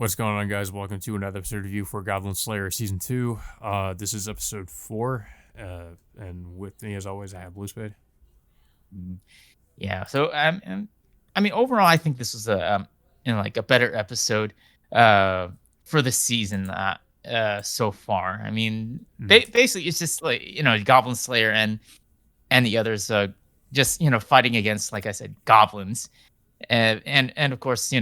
What's going on, guys? Welcome to another episode review for Goblin Slayer Season 2. This is episode 4, and with me, as always, I have Blue Spade. Mm, Yeah. I mean, overall, I think this was like a better episode, uh, for the season, so far. I mean, Mm. basically, it's just like Goblin Slayer and the others, just fighting against, like I said, goblins, and of course,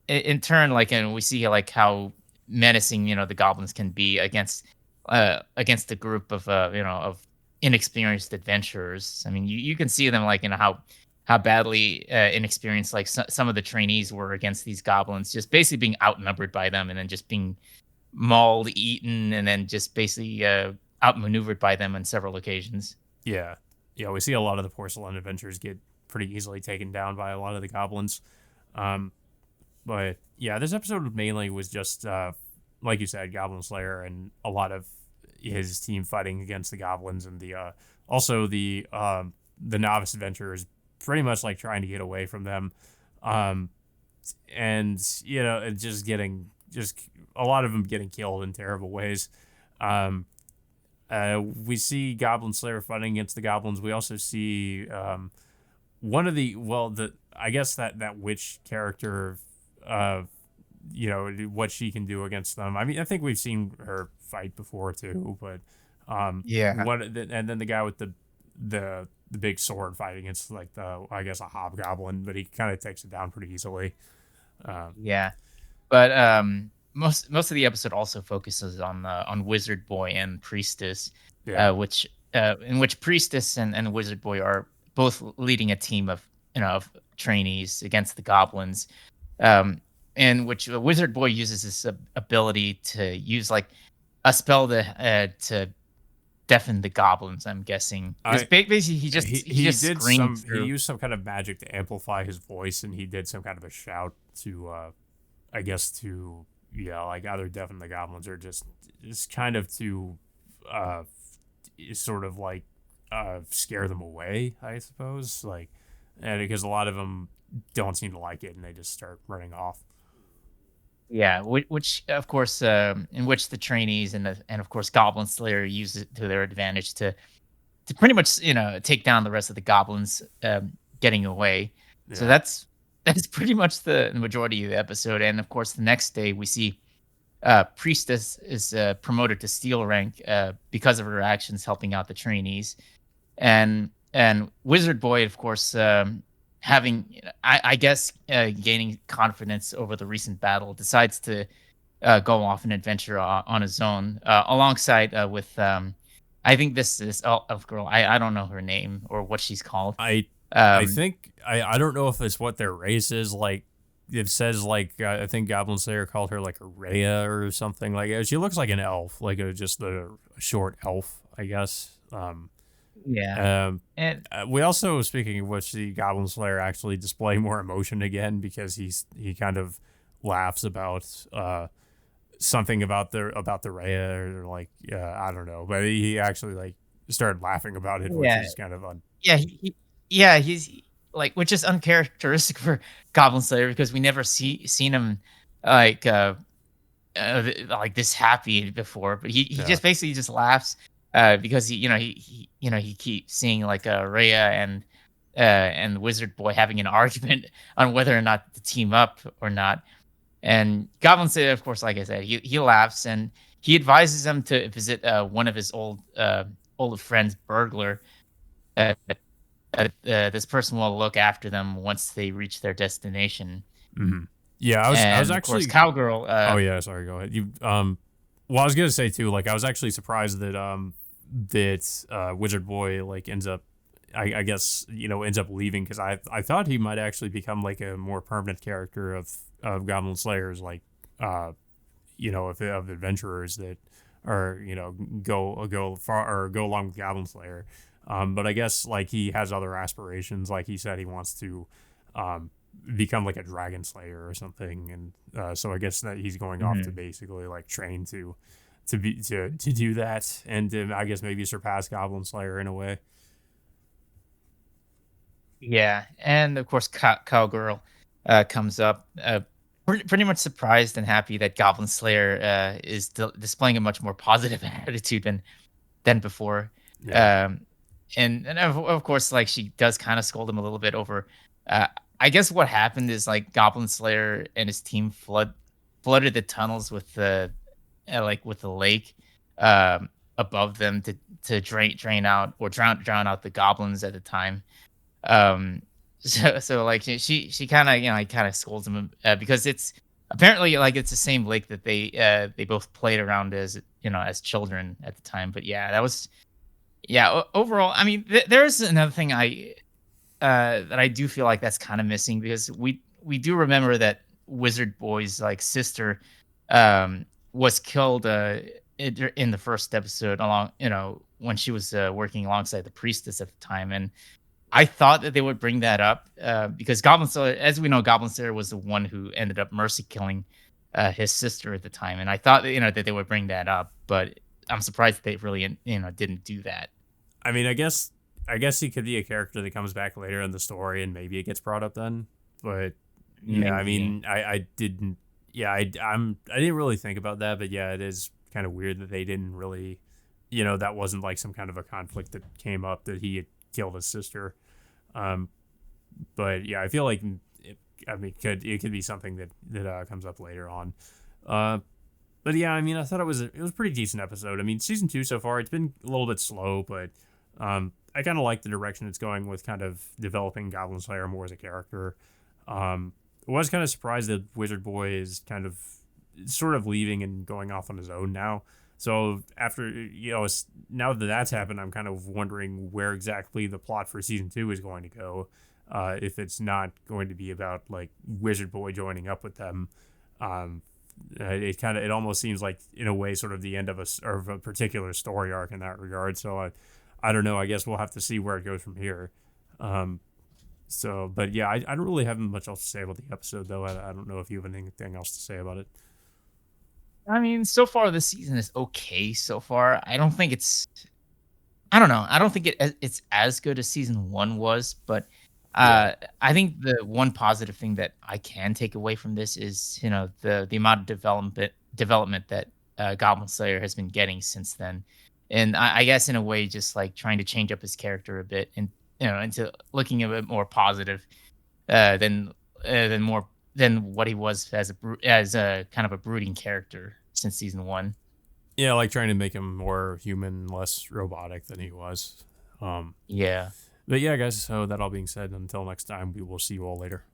in turn, like, and we see like how menacing the goblins can be against a group of of inexperienced adventurers. I mean, you can see them like how badly inexperienced like some of the trainees were against these goblins, just basically being outnumbered by them, and then just being mauled, eaten, and then just basically outmaneuvered by them on several occasions. Yeah. Yeah, we see a lot of the porcelain adventures get pretty easily taken down by a lot of the goblins. Um, but yeah, this episode mainly was just, like you said, Goblin Slayer and a lot of his team fighting against the goblins and also the novice adventurers pretty much like trying to get away from them. Um, and and just a lot of them getting killed in terrible ways. Um, we see Goblin Slayer fighting against the goblins. We also see one of the I guess that witch character, uh, what she can do against them. I mean, I think we've seen her fight before too, but Yeah. and then the guy with the big sword fighting against like I guess a hobgoblin, but he kind of takes it down pretty easily. Um, Yeah. But most of the episode also focuses on Wizard Boy and Priestess, yeah, which in which Priestess and Wizard Boy are both leading a team of of trainees against the goblins. Um, in which Wizard Boy uses this ability to use like a spell to deafen the goblins. I'm guessing because I basically he just screams he through. used some kind of magic to amplify his voice, and he did some kind of a shout to I guess to like either deafen the goblins or just kind of to uh sort of like scare them away, I suppose, like, and because a lot of them don't seem to like it and they just start running off. Yeah, which of course, in which the trainees and of course Goblin Slayer use it to their advantage to pretty much take down the rest of the goblins, getting away. So Yeah. that's pretty much the majority of the episode. And of course, the next day we see Priestess is promoted to steel rank because of her actions helping out the trainees, and Wizard Boy, of course, having I guess gaining confidence over the recent battle, decides to go off an adventure on his own, alongside with I think this is elf girl. I don't know her name or what she's called. I I Um, think I don't know if it's what their race is. Like it says, like I think Goblin Slayer called her like a Rhea or something. Like she looks like an elf, like just a short elf, I guess. yeah, Um, and we also, speaking of which, the Goblin Slayer actually display more emotion again because he kind of laughs about something about the Rhea, or like I don't know, but he actually like started laughing about it, which yeah, is kind of fun. yeah, yeah, he's like, which is uncharacteristic for Goblin Slayer because we never seen him like like this happy before, but he Yeah. just basically just laughs because he keeps seeing like Rhea and Wizard Boy having an argument on whether or not to team up or not. And Goblin Slayer, of course, like I said, he laughs and he advises them to visit one of his old friends, Burglar. Uh, this person will look after them once they reach their destination. Hmm. Yeah, I was And of course, actually. Cowgirl. Oh yeah, sorry. Go ahead. You Well, I was gonna say too. Like, I was actually surprised that Wizard Boy like ends up. I guess ends up leaving because I thought he might actually become like a more permanent character of Goblin Slayers, like of adventurers that are go far or go along with Goblin Slayer. But I guess like he has other aspirations. Like he said, he wants to um, become like a dragon slayer or something, and so I guess that he's going off to Mhm. basically like train to do that, and I guess maybe surpass Goblin Slayer in a way. Yeah, and of course, Cowgirl comes up. pretty much surprised and happy that Goblin Slayer is displaying a much more positive attitude than before. Yeah. Um, and of course, like she does kind of scold him a little bit over. Uh, I guess what happened is like Goblin Slayer and his team flooded the tunnels with the like with the lake above them to drain out or drown out the goblins at the time. Um, so like she kind of kind of scolds him because it's apparently like it's the same lake that they both played around as as children at the time. But yeah, that was yeah. Overall, I mean, there's another thing that I do feel like that's kind of missing because we do remember that Wizard Boy's like sister was killed in the first episode along when she was working alongside the priestess at the time. And I thought that they would bring that up because Goblin Slayer, as we know, Goblin Slayer was the one who ended up mercy killing his sister at the time, and I thought that, that they would bring that up, but I'm surprised they really didn't do that. I mean, I guess he could be a character that comes back later in the story, and maybe it gets brought up then. But yeah, I Maybe. mean, I didn't. Yeah, I didn't really think about that, but yeah, it is kind of weird that they didn't really, that wasn't like some kind of a conflict that came up that he had killed his sister. Um, but yeah, I feel like I mean, it could be something that comes up later on. Uh, but yeah, I mean, I thought it was a pretty decent episode. I mean, season two so far, it's been a little bit slow, but I kind of like the direction it's going with kind of developing Goblin Slayer more as a character. I was kind of surprised that Wizard Boy is kind of sort of leaving and going off on his own now. So after now that that's happened, I'm kind of wondering where exactly the plot for season two is going to go. If it's not going to be about like Wizard Boy joining up with them, um, it almost seems like in a way sort of the end of a particular story arc in that regard. So I don't know. I guess we'll have to see where it goes from here. Um, but yeah, I don't really have much else to say about the episode though. I don't know if you have anything else to say about it. I mean, so far this season is okay so far. I don't know. I don't think it's as good as season 1 was, but Yeah. I think the one positive thing that I can take away from this is, the amount of development that Goblin Slayer has been getting since then. And I guess in a way just like trying to change up his character a bit and into looking a bit more positive uh than more than what he was as a kind of a brooding character since season 1. Yeah, like trying to make him more human, less robotic than he was. Um, Yeah. but yeah, guys. So that all being said, until next time, we will see you all later.